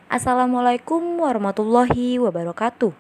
Assalamualaikum warahmatullahi wabarakatuh.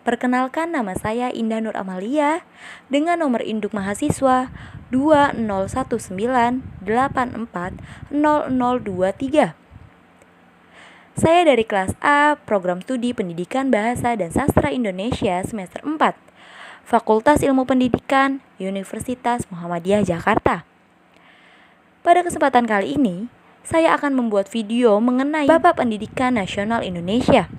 Perkenalkan, nama saya Indah Nur Amalia dengan nomor induk mahasiswa 2019840023. Saya dari kelas A, Program Studi Pendidikan Bahasa dan Sastra Indonesia semester 4, Fakultas Ilmu Pendidikan, Universitas Muhammadiyah Jakarta. Pada kesempatan kali ini, saya akan membuat video mengenai Bapak Pendidikan Nasional Indonesia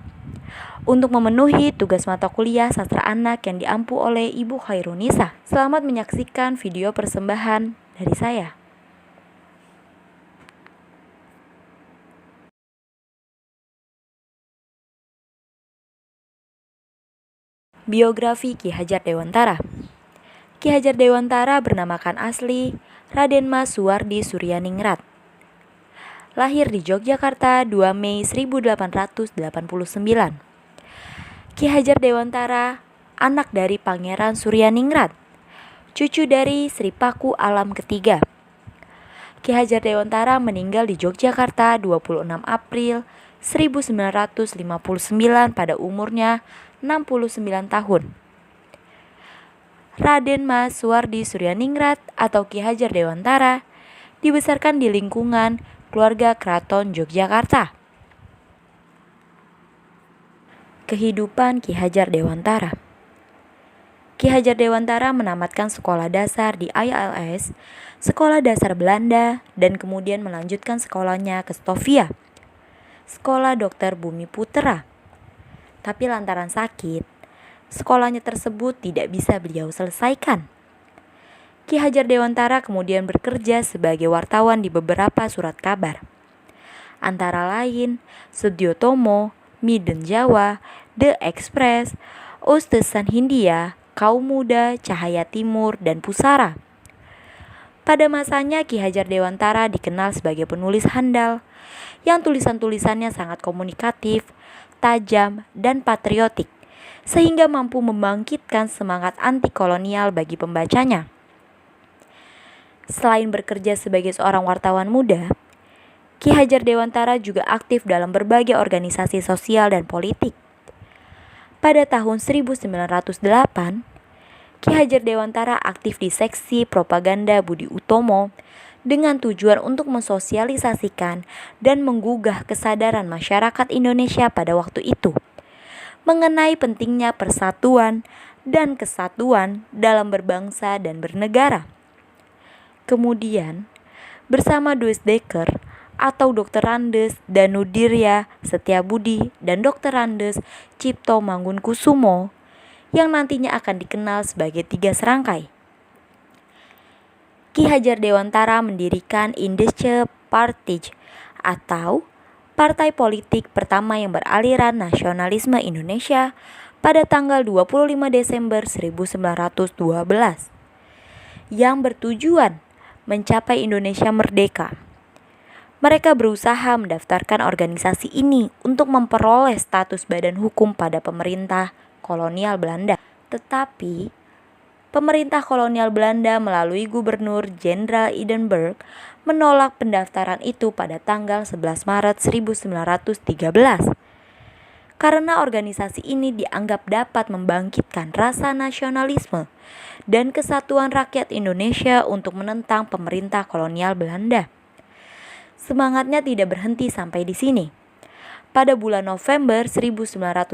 untuk memenuhi tugas mata kuliah Sastra Anak yang diampu oleh Ibu Khairunisa. Selamat menyaksikan video persembahan dari saya. Biografi Ki Hajar Dewantara. Ki Hajar Dewantara bernamakan asli Raden Mas Suwardi Suryaningrat. Lahir di Yogyakarta 2 Mei 1889. Ki Hajar Dewantara anak dari Pangeran Suryaningrat, cucu dari Sri Paku Alam ketiga. Ki Hajar Dewantara meninggal di Yogyakarta 26 April 1959 pada umurnya 69 tahun. Raden Mas Suwardi Suryaningrat atau Ki Hajar Dewantara dibesarkan di lingkungan keluarga Keraton Yogyakarta. Kehidupan Ki Hajar Dewantara. Ki Hajar Dewantara menamatkan sekolah dasar di ILS, Sekolah Dasar Belanda, dan kemudian melanjutkan sekolahnya ke Stovia, Sekolah Dokter Bumi Putera. Tapi lantaran sakit, sekolahnya tersebut tidak bisa beliau selesaikan. Ki Hajar Dewantara kemudian bekerja sebagai wartawan di beberapa surat kabar, antara lain Sudiotomo, Midden Jawa, The Express, Utusan Hindia, Kaum Muda, Cahaya Timur, dan Pusara. Pada masanya Ki Hajar Dewantara dikenal sebagai penulis handal yang tulisan-tulisannya sangat komunikatif, tajam, dan patriotik, sehingga mampu membangkitkan semangat anti kolonial bagi pembacanya. Selain bekerja sebagai seorang wartawan muda, Ki Hajar Dewantara juga aktif dalam berbagai organisasi sosial dan politik. Pada tahun 1908, Ki Hajar Dewantara aktif di seksi propaganda Budi Utomo dengan tujuan untuk mensosialisasikan dan menggugah kesadaran masyarakat Indonesia pada waktu itu mengenai pentingnya persatuan dan kesatuan dalam berbangsa dan bernegara. Kemudian, bersama Duis Dekker atau Dr. Randes Danudirya Setiabudi dan Dr. Randes Cipto Mangunkusumo yang nantinya akan dikenal sebagai Tiga Serangkai, Ki Hajar Dewantara mendirikan Indische Partij atau partai politik pertama yang beraliran nasionalisme Indonesia pada tanggal 25 Desember 1912 yang bertujuan mencapai Indonesia merdeka. Mereka berusaha mendaftarkan organisasi ini untuk memperoleh status badan hukum pada pemerintah kolonial Belanda. Tetapi pemerintah kolonial Belanda melalui Gubernur Jenderal Edinburgh menolak pendaftaran itu pada tanggal 11 Maret 1913 karena organisasi ini dianggap dapat membangkitkan rasa nasionalisme dan kesatuan rakyat Indonesia untuk menentang pemerintah kolonial Belanda. Semangatnya tidak berhenti sampai di sini. Pada bulan November 1913,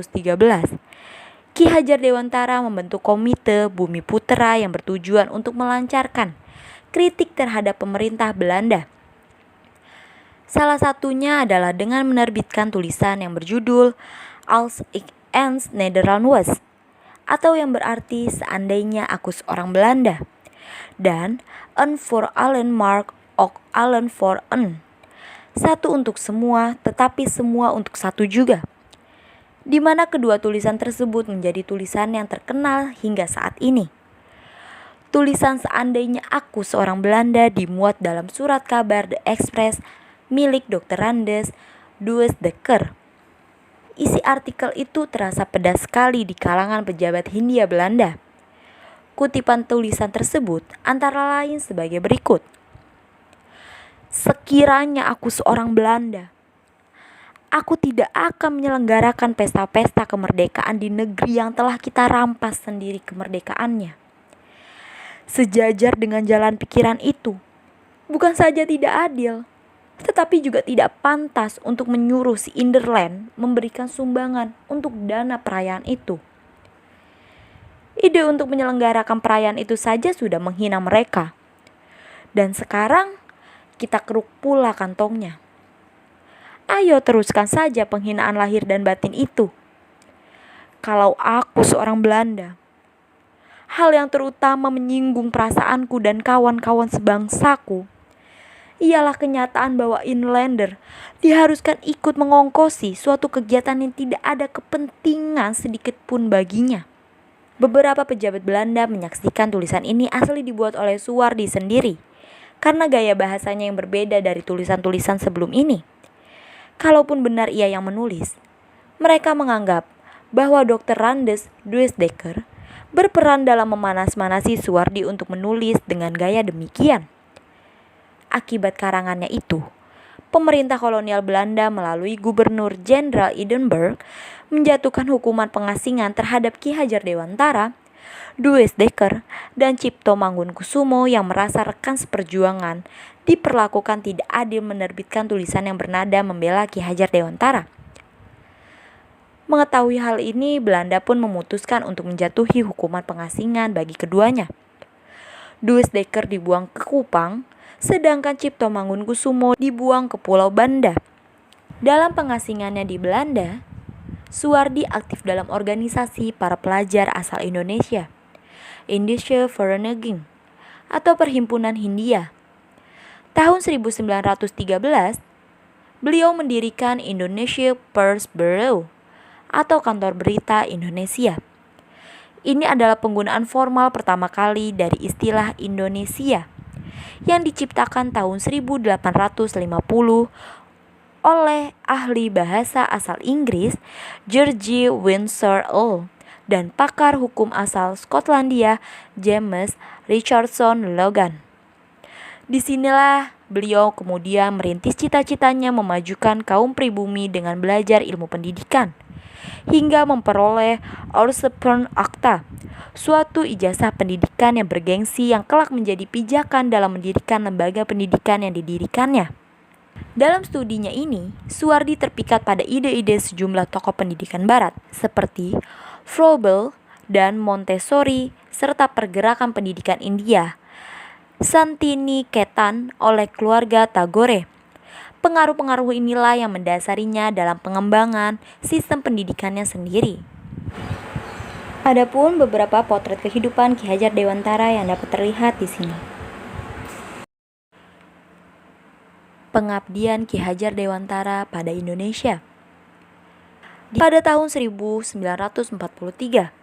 Ki Hajar Dewantara membentuk Komite Bumi Putera yang bertujuan untuk melancarkan kritik terhadap pemerintah Belanda. Salah satunya adalah dengan menerbitkan tulisan yang berjudul Als ik eens Nederland was, atau yang berarti seandainya aku seorang Belanda, dan Een voor allen maar ook allen voor een, satu untuk semua tetapi semua untuk satu juga, di mana kedua tulisan tersebut menjadi tulisan yang terkenal hingga saat ini. Tulisan seandainya aku seorang Belanda dimuat dalam surat kabar The Express milik Dr. Randes Duis Dekker. Isi artikel itu terasa pedas sekali di kalangan pejabat Hindia Belanda. Kutipan tulisan tersebut antara lain sebagai berikut. Sekiranya aku seorang Belanda, Aku tidak akan menyelenggarakan pesta-pesta kemerdekaan di negeri yang telah kita rampas sendiri kemerdekaannya. Sejajar dengan jalan pikiran itu, bukan saja tidak adil, tetapi juga tidak pantas untuk menyuruh si Inderland memberikan sumbangan untuk dana perayaan itu. Ide untuk menyelenggarakan perayaan itu saja sudah menghina mereka. Dan sekarang kita keruk pula kantongnya. Ayo teruskan saja penghinaan lahir dan batin itu. Kalau aku seorang Belanda, hal yang terutama menyinggung perasaanku dan kawan-kawan sebangsaku ialah kenyataan bahwa Inlander diharuskan ikut mengongkosi suatu kegiatan yang tidak ada kepentingan sedikit pun baginya. Beberapa pejabat Belanda menyaksikan tulisan ini asli dibuat oleh Suwardi sendiri, karena gaya bahasanya yang berbeda dari tulisan-tulisan sebelum ini. Kalaupun benar ia yang menulis, mereka menganggap bahwa Dr. Randes Duesdekker berperan dalam memanas-manasi Suwardi untuk menulis dengan gaya demikian. Akibat karangannya itu, pemerintah kolonial Belanda melalui Gubernur Jenderal Edinburgh menjatuhkan hukuman pengasingan terhadap Ki Hajar Dewantara, Duesdekker, dan Cipto Mangunkusumo yang merasa rekan seperjuangan diperlakukan tidak adil menerbitkan tulisan yang bernada membela Ki Hajar Dewantara. Mengetahui hal ini, Belanda pun memutuskan untuk menjatuhi hukuman pengasingan bagi keduanya. Duesdekker dibuang ke Kupang, sedangkan Cipto Mangunkusumo dibuang ke Pulau Banda. Dalam pengasingannya di Belanda, Suwardi aktif dalam organisasi para pelajar asal Indonesia, Indische Vereniging, atau Perhimpunan Hindia. Tahun 1913, beliau mendirikan Indonesia Press Bureau atau Kantor Berita Indonesia. Ini adalah penggunaan formal pertama kali dari istilah Indonesia yang diciptakan tahun 1850 oleh ahli bahasa asal Inggris George Windsor Earl dan pakar hukum asal Skotlandia James Richardson Logan. Disinilah beliau kemudian merintis cita-citanya memajukan kaum pribumi dengan belajar ilmu pendidikan, hingga memperoleh Orsepern Akta, suatu ijazah pendidikan yang bergengsi yang kelak menjadi pijakan dalam mendirikan lembaga pendidikan yang didirikannya. Dalam studinya ini, Suwardi terpikat pada ide-ide sejumlah tokoh pendidikan barat, seperti Froebel dan Montessori, serta pergerakan pendidikan India, Santiniketan oleh keluarga Tagore. Pengaruh-pengaruh inilah yang mendasarinya dalam pengembangan sistem pendidikannya sendiri. Adapun beberapa potret kehidupan Ki Hajar Dewantara yang dapat terlihat di sini. Pengabdian Ki Hajar Dewantara pada Indonesia. Pada tahun 1943,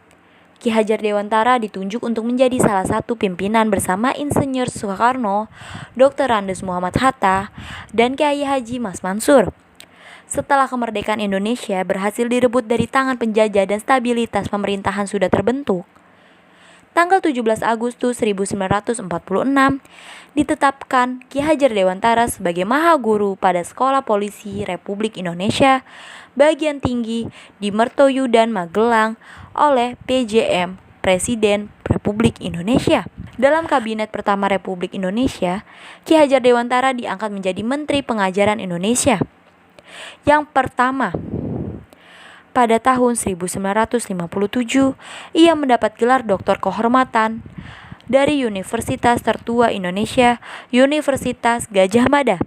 Ki Hajar Dewantara ditunjuk untuk menjadi salah satu pimpinan bersama Insinyur Soekarno, Dr. Andes Muhammad Hatta, dan Kiai Haji Mas Mansur. Setelah kemerdekaan Indonesia berhasil direbut dari tangan penjajah dan stabilitas pemerintahan sudah terbentuk, tanggal 17 Agustus 1946 ditetapkan Ki Hajar Dewantara sebagai Maha Guru pada Sekolah Polisi Republik Indonesia bagian tinggi di Mertoyudan Magelang oleh PJM Presiden Republik Indonesia. Dalam Kabinet pertama Republik Indonesia, Ki Hajar Dewantara diangkat menjadi Menteri Pengajaran Indonesia yang pertama. Pada tahun 1957, ia mendapat gelar Doktor Kehormatan dari Universitas Tertua Indonesia, Universitas Gadjah Mada.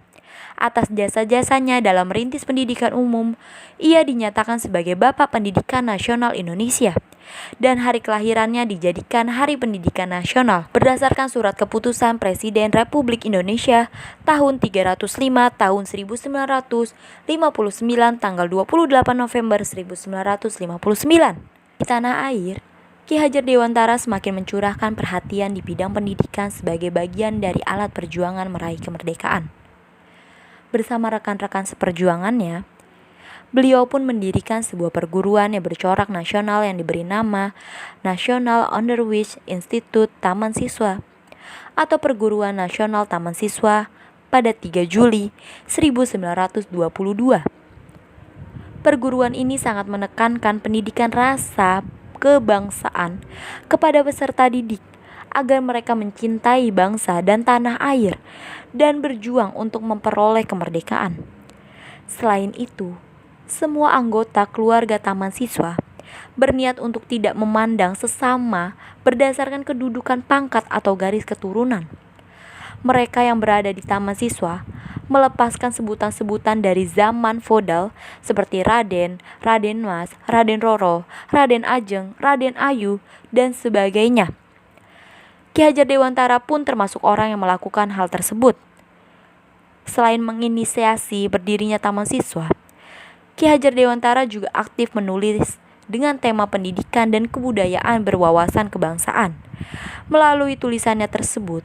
Atas jasa-jasanya dalam merintis pendidikan umum, ia dinyatakan sebagai Bapak Pendidikan Nasional Indonesia, dan hari kelahirannya dijadikan Hari Pendidikan Nasional berdasarkan surat keputusan Presiden Republik Indonesia tahun 305 tahun 1959 tanggal 28 November 1959. Di tanah air, Ki Hajar Dewantara semakin mencurahkan perhatian di bidang pendidikan sebagai bagian dari alat perjuangan meraih kemerdekaan. Bersama rekan-rekan seperjuangannya, beliau pun mendirikan sebuah perguruan yang bercorak nasional yang diberi nama National Underwich Institute Taman Siswa atau Perguruan Nasional Taman Siswa pada 3 Juli 1922. Perguruan ini sangat menekankan pendidikan rasa kebangsaan kepada peserta didik agar mereka mencintai bangsa dan tanah air dan berjuang untuk memperoleh kemerdekaan. Selain itu, semua anggota keluarga taman siswa berniat untuk tidak memandang sesama berdasarkan kedudukan pangkat atau garis keturunan. Mereka yang berada di taman siswa melepaskan sebutan-sebutan dari zaman feodal seperti Raden, Raden Mas, Raden Roro, Raden Ajeng, Raden Ayu, dan sebagainya. Ki Hajar Dewantara pun termasuk orang yang melakukan hal tersebut. Selain menginisiasi berdirinya taman siswa, Ki Hajar Dewantara juga aktif menulis dengan tema pendidikan dan kebudayaan berwawasan kebangsaan. Melalui tulisannya tersebut,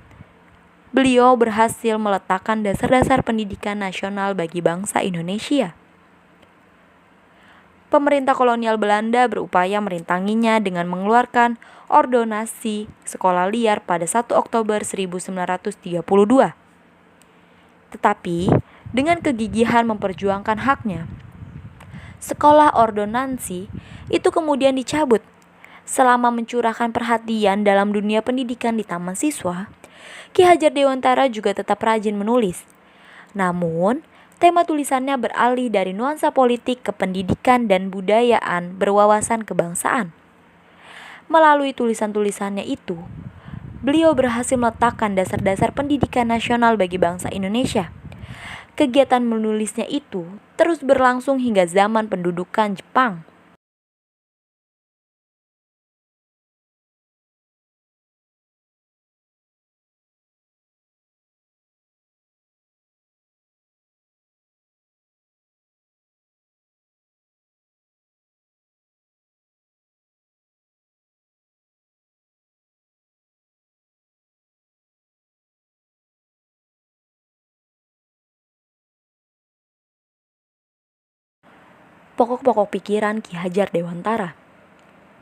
beliau berhasil meletakkan dasar-dasar pendidikan nasional bagi bangsa Indonesia. Pemerintah kolonial Belanda berupaya merintanginya dengan mengeluarkan ordonasi sekolah liar pada 1 Oktober 1932. Tetapi, dengan kegigihan memperjuangkan haknya, sekolah ordonansi itu kemudian dicabut. Selama mencurahkan perhatian dalam dunia pendidikan di taman siswa, Ki Hajar Dewantara juga tetap rajin menulis. Namun, tema tulisannya beralih dari nuansa politik ke pendidikan dan budayaan berwawasan kebangsaan. Melalui tulisan-tulisannya itu, beliau berhasil meletakkan dasar-dasar pendidikan nasional bagi bangsa Indonesia. Kegiatan menulisnya itu terus berlangsung hingga zaman pendudukan Jepang. Pokok-pokok pikiran Ki Hajar Dewantara.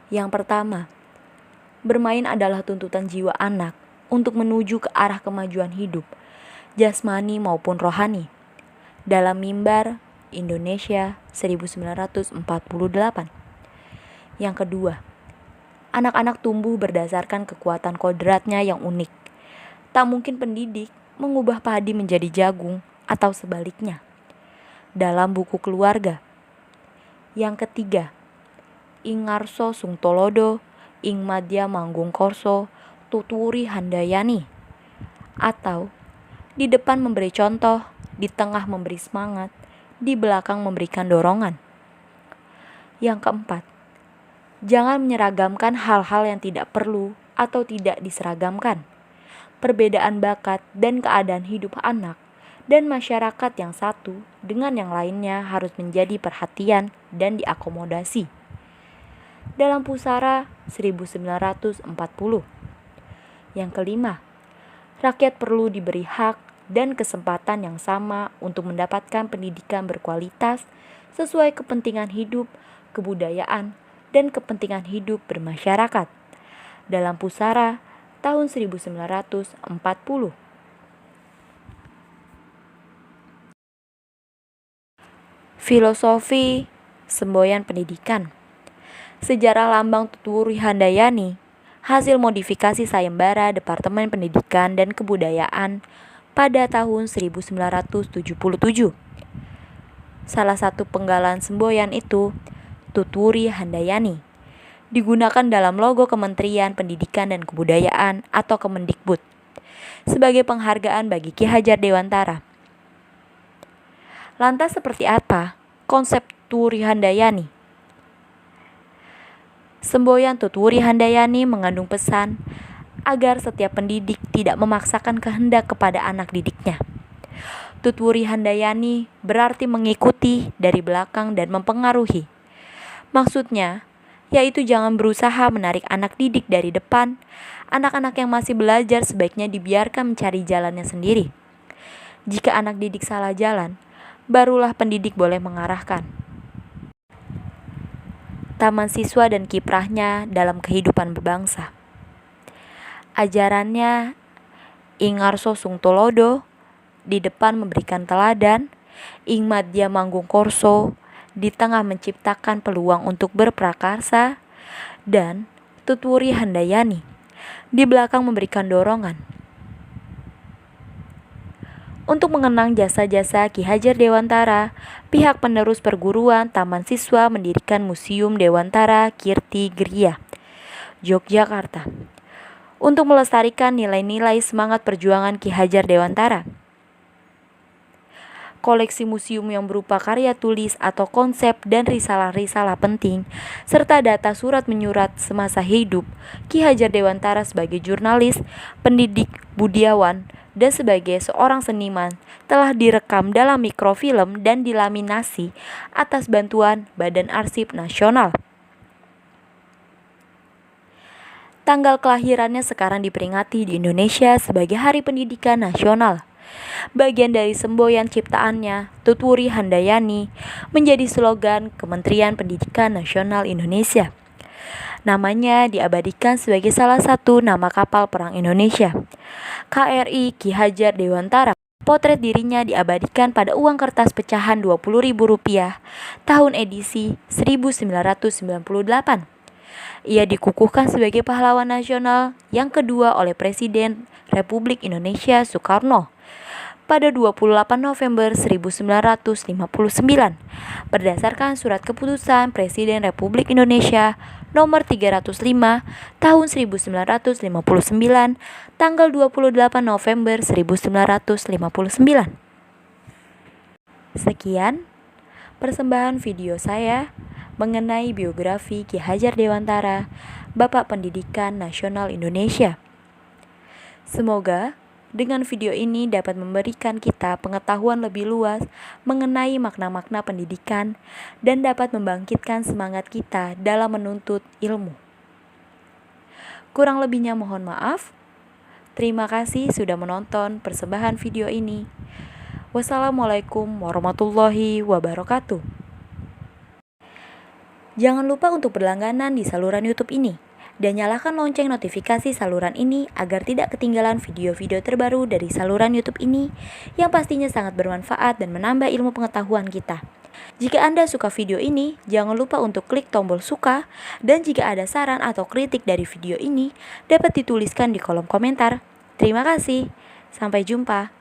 Yang pertama, bermain adalah tuntutan jiwa anak untuk menuju ke arah kemajuan hidup, jasmani maupun rohani. Dalam Mimbar Indonesia 1948. Yang kedua, anak-anak tumbuh berdasarkan kekuatan kodratnya yang unik. Tak mungkin pendidik mengubah padi menjadi jagung atau sebaliknya. Dalam buku keluarga. Yang ketiga, Ing Ngarso Sung Tolodo, Ing Madya Manggung Korso, Tuturi Handayani. Atau, di depan memberi contoh, di tengah memberi semangat, di belakang memberikan dorongan. Yang keempat, jangan menyeragamkan hal-hal yang tidak perlu atau tidak diseragamkan. Perbedaan bakat dan keadaan hidup anak dan masyarakat yang satu dengan yang lainnya harus menjadi perhatian dan diakomodasi. Dalam Pusara 1940. Yang kelima, rakyat perlu diberi hak dan kesempatan yang sama untuk mendapatkan pendidikan berkualitas sesuai kepentingan hidup, kebudayaan, dan kepentingan hidup bermasyarakat. Dalam Pusara tahun 1940. Filosofi semboyan pendidikan. Sejarah lambang Tuturi Handayani, hasil modifikasi sayembara Departemen Pendidikan dan Kebudayaan pada tahun 1977. Salah satu penggalan semboyan itu, Tuturi Handayani, digunakan dalam logo Kementerian Pendidikan dan Kebudayaan atau Kemendikbud sebagai penghargaan bagi Ki Hajar Dewantara. Lantas seperti apa konsep Tuturi Handayani? Semboyan Tuturi Handayani mengandung pesan agar setiap pendidik tidak memaksakan kehendak kepada anak didiknya. Tuturi Handayani berarti mengikuti dari belakang dan mempengaruhi. Maksudnya, yaitu jangan berusaha menarik anak didik dari depan. Anak-anak yang masih belajar sebaiknya dibiarkan mencari jalannya sendiri. Jika anak didik salah jalan, barulah pendidik boleh mengarahkan. Taman siswa dan kiprahnya dalam kehidupan berbangsa. Ajarannya, Ing Ngarso Sung Tolodo, di depan memberikan teladan, Ing Madya Manggung Korso, di tengah menciptakan peluang untuk berprakarsa, dan Tutwuri Handayani di belakang memberikan dorongan. Untuk mengenang jasa-jasa Ki Hajar Dewantara, pihak penerus perguruan Taman Siswa mendirikan Museum Dewantara Kirti Griya, Yogyakarta, untuk melestarikan nilai-nilai semangat perjuangan Ki Hajar Dewantara. Koleksi museum yang berupa karya tulis atau konsep dan risalah-risalah penting, serta data surat menyurat semasa hidup Ki Hajar Dewantara sebagai jurnalis, pendidik, budiawan, dan sebagai seorang seniman telah direkam dalam mikrofilm dan dilaminasi atas bantuan Badan Arsip Nasional. Tanggal kelahirannya sekarang diperingati di Indonesia sebagai Hari Pendidikan Nasional. Bagian dari semboyan ciptaannya, Tutwuri Handayani, menjadi slogan Kementerian Pendidikan Nasional Indonesia. Namanya diabadikan sebagai salah satu nama kapal perang Indonesia. KRI Ki Hajar Dewantara. Potret dirinya diabadikan pada uang kertas pecahan Rp20.000 tahun edisi 1998. Ia dikukuhkan sebagai pahlawan nasional yang kedua oleh Presiden Republik Indonesia Soekarno pada 28 November 1959 berdasarkan Surat Keputusan Presiden Republik Indonesia nomor 305 tahun 1959 tanggal 28 November 1959. Sekian persembahan video saya mengenai biografi Ki Hajar Dewantara, Bapak Pendidikan Nasional Indonesia. Semoga dengan video ini dapat memberikan kita pengetahuan lebih luas mengenai makna-makna pendidikan dan dapat membangkitkan semangat kita dalam menuntut ilmu. Kurang lebihnya mohon maaf. Terima kasih sudah menonton persembahan video ini. Wassalamualaikum warahmatullahi wabarakatuh. Jangan lupa untuk berlangganan di saluran YouTube ini dan nyalakan lonceng notifikasi saluran ini agar tidak ketinggalan video-video terbaru dari saluran YouTube ini yang pastinya sangat bermanfaat dan menambah ilmu pengetahuan kita. Jika Anda suka video ini, jangan lupa untuk klik tombol suka, dan jika ada saran atau kritik dari video ini, dapat dituliskan di kolom komentar. Terima kasih, sampai jumpa.